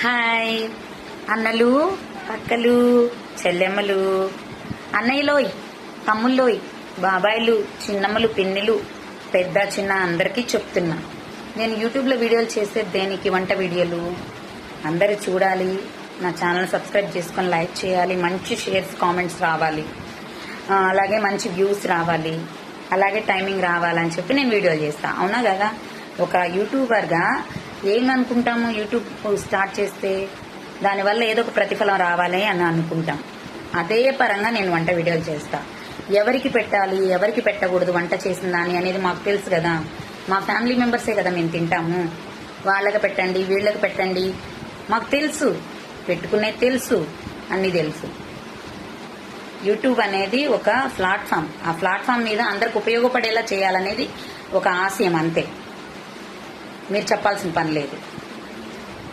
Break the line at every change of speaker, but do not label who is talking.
Hi అన్నలు, అక్కలు, చెల్లెమ్మలు, అన్నయ్యలోయ్, తమ్ముళ్ళోయ్, బాబాయిలు, చిన్నమ్మలు, పిన్నిలు, పెద్ద చిన్న అందరికీ చెప్తున్నా. నేను యూట్యూబ్లో వీడియోలు చేసే దేనికి, వంట వీడియోలు అందరూ చూడాలి. నా ఛానల్ సబ్స్క్రైబ్ చేసుకొని లైక్ చేయాలి. మంచి షేర్స్, కామెంట్స్ రావాలి, అలాగే మంచి వ్యూస్ రావాలి, అలాగే టైమింగ్ రావాలని చెప్పి నేను వీడియోలు చేస్తా. అవునా కదా? ఒక యూట్యూబర్గా ఏమనుకుంటాము, యూట్యూబ్ స్టార్ట్ చేస్తే దానివల్ల ఏదో ఒక ప్రతిఫలం రావాలి అని అనుకుంటాం. అదే పరంగా నేను వంట వీడియోలు చేస్తా. ఎవరికి పెట్టాలి, ఎవరికి పెట్టకూడదు వంట చేసిన దాని అనేది మాకు తెలుసు కదా. మా ఫ్యామిలీ మెంబర్సే కదా మేము తింటాము. వాళ్ళకి పెట్టండి, వీళ్ళకి పెట్టండి, మాకు తెలుసు, పెట్టుకునేది తెలుసు, అన్నీ తెలుసు. యూట్యూబ్ అనేది ఒక ప్లాట్ఫామ్. ఆ ప్లాట్ఫామ్ మీద అందరికి ఉపయోగపడేలా చేయాలనేది ఒక ఆశయం, అంతే. మీరు చెప్పాల్సిన పని లేదు.